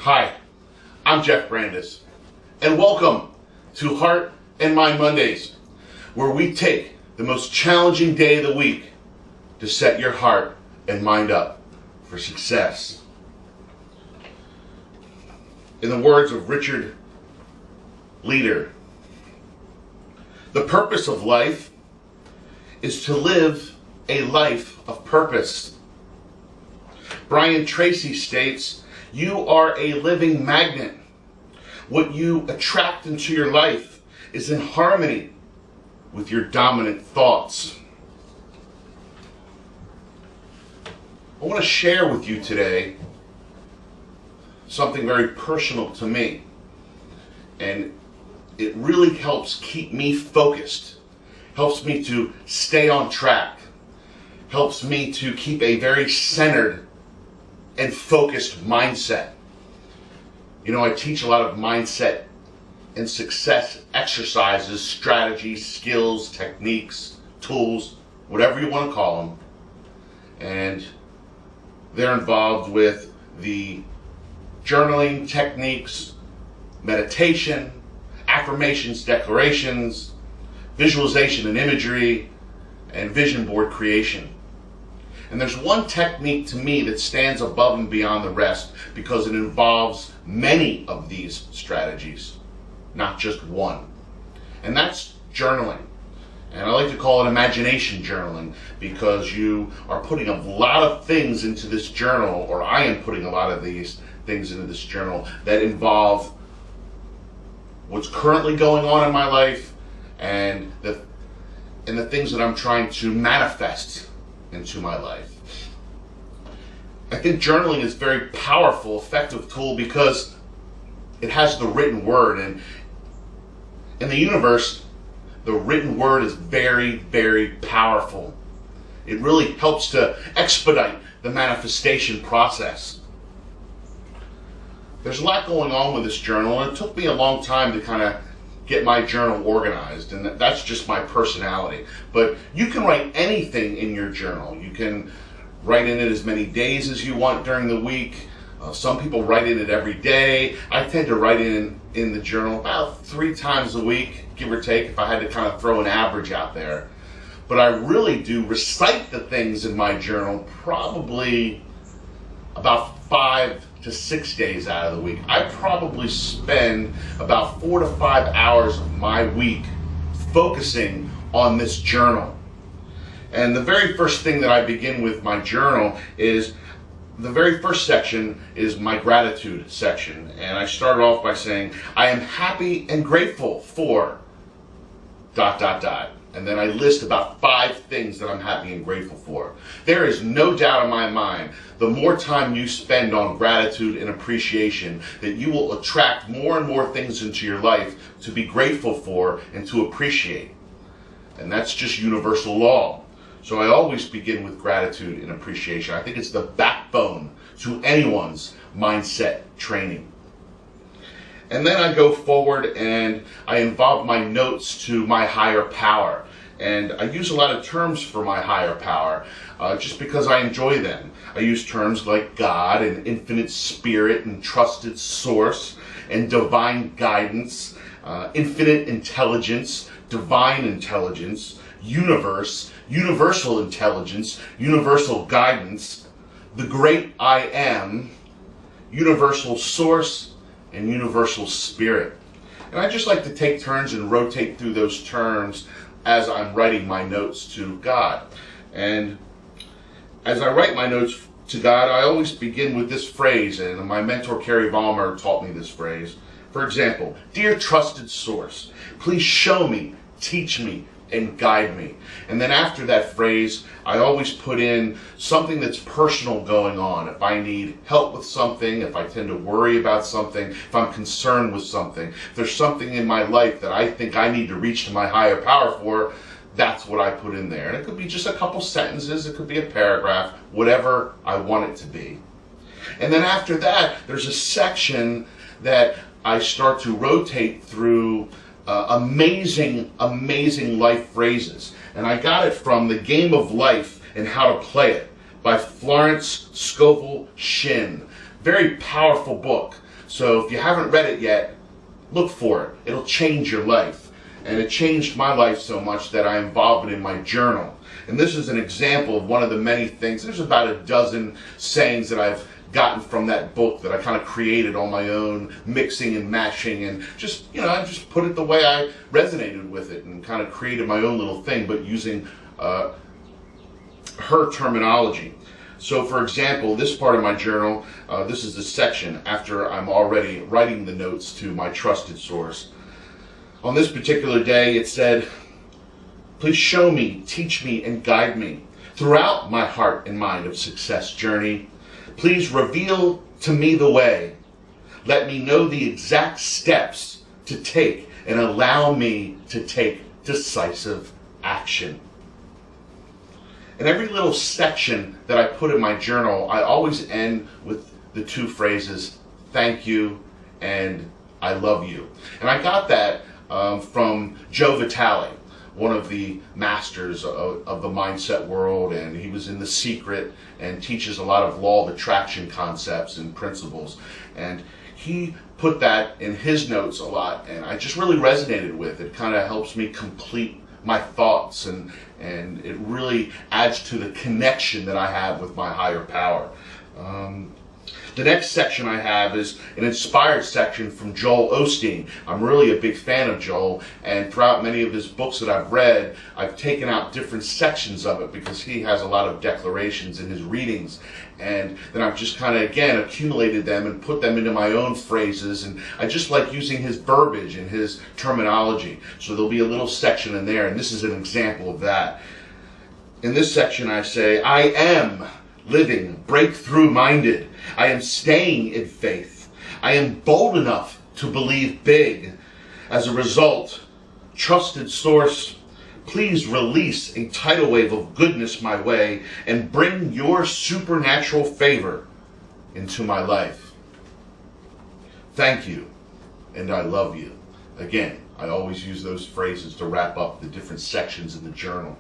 Hi, I'm Jeff Brandis, and welcome to Heart and Mind Mondays, where we take the most challenging day of the week to set your heart and mind up for success. In the words of Richard Leader, the purpose of life is to live a life of purpose. Brian Tracy states, "You are a living magnet. What you attract into your life is in harmony with your dominant thoughts." I want to share with you today something very personal to me, and it really helps keep me focused, helps me to stay on track, helps me to keep a very centered and focused mindset. You know, I teach a lot of mindset and success exercises, strategies, skills, techniques, tools, whatever you want to call them. And they're involved with the journaling techniques, meditation, affirmations, declarations, visualization and imagery, and vision board creation. And there's one technique to me that stands above and beyond the rest because it involves many of these strategies, not just one. And that's journaling. And I like to call it imagination journaling because you are putting a lot of things into this journal, or I am putting a lot of these things into this journal that involve what's currently going on in my life and the things that I'm trying to manifest into my life. I think journaling is a very powerful, effective tool because it has the written word, and in the universe, the written word is very, very powerful. It really helps to expedite the manifestation process. There's a lot going on with this journal, and it took me a long time to kind of get my journal organized, and that's just my personality. But you can write anything in your journal. You can write in it as many days as you want during the week. Some people write in it every day. I tend to write in the journal about 3 times a week, give or take, if I had to kind of throw an average out there. But I really do recite the things in my journal probably about 5 to 6 days out of the week. I probably spend about 4 to 5 hours of my week focusing on this journal. And the very first thing that I begin with my journal is, the very first section is my gratitude section. And I start off by saying, I am happy and grateful for ... And then I list about 5 things that I'm happy and grateful for. There is no doubt in my mind, the more time you spend on gratitude and appreciation, that you will attract more and more things into your life to be grateful for and to appreciate. And that's just universal law. So I always begin with gratitude and appreciation. I think it's the backbone to anyone's mindset training. And then I go forward and I involve my notes to my higher power. And I use a lot of terms for my higher power just because I enjoy them. I use terms like God and infinite spirit and trusted source and divine guidance, infinite intelligence, divine intelligence, universe, universal intelligence, universal guidance, the great I am, universal source, and universal spirit. And I just like to take turns and rotate through those terms as I'm writing my notes to God. And as I write my notes to God, I always begin with this phrase, and my mentor Carrie Vollmer taught me this phrase. For example, "Dear trusted source, please show me, teach me, and guide me." And then after that phrase, I always put in something that's personal going on. If I need help with something, if I tend to worry about something, if I'm concerned with something, if there's something in my life that I think I need to reach to my higher power for, that's what I put in there. And it could be just a couple sentences, it could be a paragraph, whatever I want it to be. And then after that, there's a section that I start to rotate through amazing life phrases. And I got it from The Game of Life and How to Play It by Florence Scovel Shinn. Very powerful book. So if you haven't read it yet, look for it. It'll change your life. And it changed my life so much that I involved it in my journal. And this is an example of one of the many things. There's about a dozen sayings that I've gotten from that book that I kind of created on my own, mixing and matching, and just, I just put it the way I resonated with it and kind of created my own little thing, but using her terminology. So for example, this part of my journal, this is the section after I'm already writing the notes to my trusted source. On this particular day, it said, "Please show me, teach me, and guide me throughout my heart and mind of success journey. Please reveal to me the way. Let me know the exact steps to take and allow me to take decisive action." In every little section that I put in my journal, I always end with the two phrases, "Thank you" and "I love you." And I got that from Joe Vitale, one of the masters of the mindset world, and he was in The Secret and teaches a lot of law of attraction concepts and principles. And he put that in his notes a lot, and I just really resonated with it. It kind of helps me complete my thoughts, and it really adds to the connection that I have with my higher power. The next section I have is an inspired section from Joel Osteen. I'm really a big fan of Joel, and throughout many of his books that I've read, I've taken out different sections of it because he has a lot of declarations in his readings. And then I've just kind of, again, accumulated them and put them into my own phrases, and I just like using his verbiage and his terminology. So there'll be a little section in there, and this is an example of that. In this section I say, "I am living breakthrough minded. I am staying in faith. I am bold enough to believe big. As a result, trusted source, please release a tidal wave of goodness my way and bring your supernatural favor into my life. Thank you, and I love you." Again, I always use those phrases to wrap up the different sections in the journal.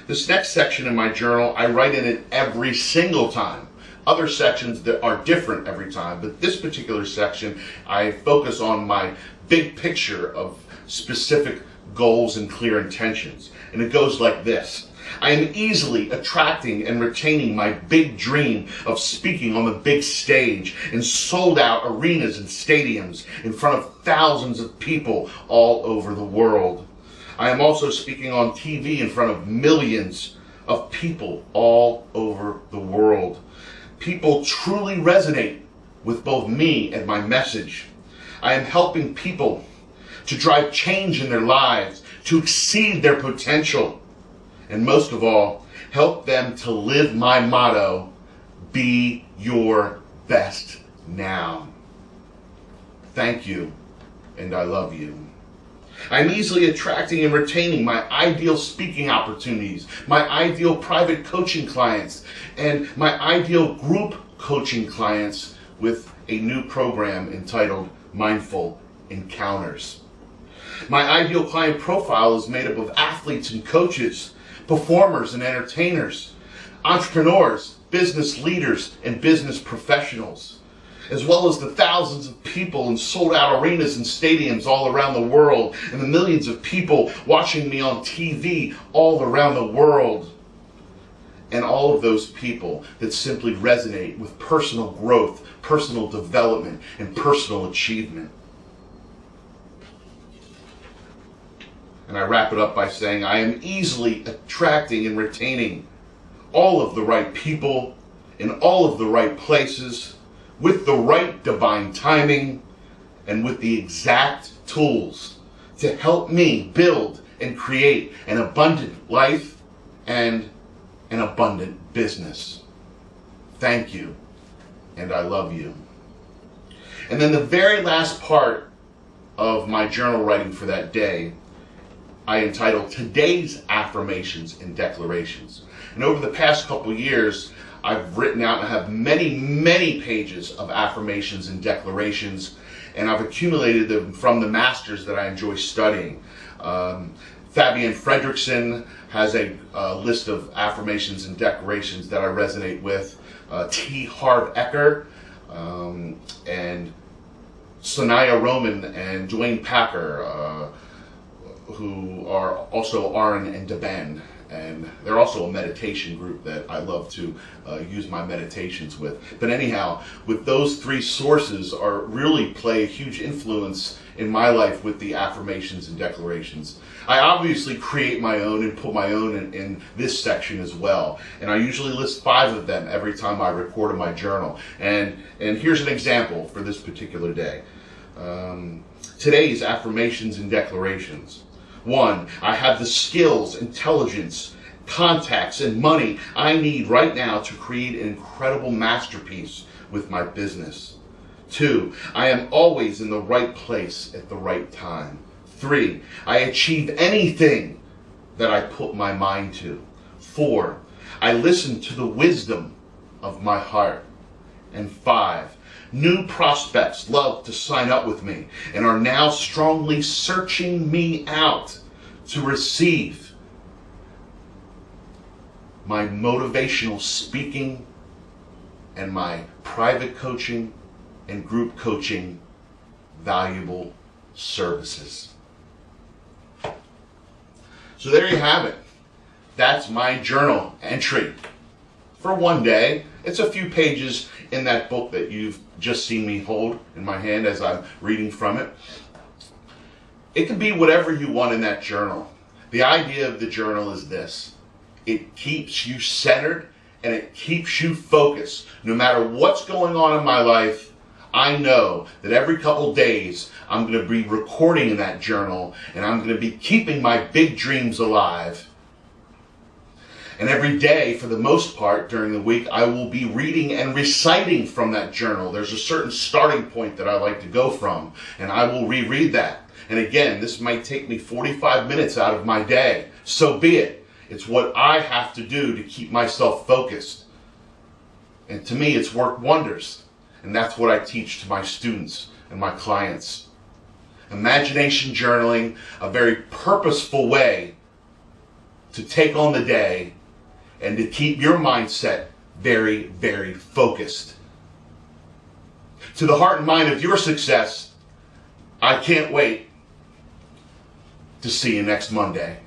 This next section in my journal, I write in it every single time. Other sections that are different every time, but this particular section, I focus on my big picture of specific goals and clear intentions. And it goes like this. "I am easily attracting and retaining my big dream of speaking on the big stage in sold out arenas and stadiums in front of thousands of people all over the world. I am also speaking on TV in front of millions of people all over the world. People truly resonate with both me and my message. I am helping people to drive change in their lives, to exceed their potential, and most of all, help them to live my motto, be your best now. Thank you, and I love you. I'm easily attracting and retaining my ideal speaking opportunities, my ideal private coaching clients, and my ideal group coaching clients with a new program entitled Mindful Encounters. My ideal client profile is made up of athletes and coaches, performers and entertainers, entrepreneurs, business leaders, and business professionals, as well as the thousands of people in sold-out arenas and stadiums all around the world, and the millions of people watching me on TV all around the world, and all of those people that simply resonate with personal growth, personal development, and personal achievement. And I wrap it up by saying, I am easily attracting and retaining all of the right people in all of the right places, with the right divine timing, and with the exact tools to help me build and create an abundant life and an abundant business. Thank you, and I love you. And then the very last part of my journal writing for that day, I entitled Today's Affirmations and Declarations. And over the past couple years, I've written out and have many, many pages of affirmations and declarations, and I've accumulated them from the masters that I enjoy studying. Fabian Fredrickson has a list of affirmations and declarations that I resonate with. T. Harv Eker and Sanaya Roman and Dwayne Packer, who are also Aaron and Deben. And they're also a meditation group that I love to use my meditations with. But anyhow, with those three sources really play a huge influence in my life with the affirmations and declarations. I obviously create my own and put my own in this section as well. And I usually list 5 of them every time I record in my journal. And here's an example for this particular day. Today's affirmations and declarations. 1, I have the skills, intelligence, contacts, and money I need right now to create an incredible masterpiece with my business. 2, I am always in the right place at the right time. 3, I achieve anything that I put my mind to. 4, I listen to the wisdom of my heart. And 5, new prospects love to sign up with me and are now strongly searching me out to receive my motivational speaking and my private coaching and group coaching valuable services. So there you have it. That's my journal entry for one day. It's a few pages in that book that you've just seen me hold in my hand as I'm reading from it. It can be whatever you want in that journal. The idea of the journal is this: it keeps you centered and it keeps you focused. No matter what's going on in my life, I know that every couple days I'm going to be recording in that journal and I'm going to be keeping my big dreams alive. And every day, for the most part, during the week, I will be reading and reciting from that journal. There's a certain starting point that I like to go from, and I will reread that. And again, this might take me 45 minutes out of my day. So be it. It's what I have to do to keep myself focused. And to me, it's worked wonders. And that's what I teach to my students and my clients. Imagination journaling, a very purposeful way to take on the day and to keep your mindset very, very focused. To the heart and mind of your success, I can't wait to see you next Monday.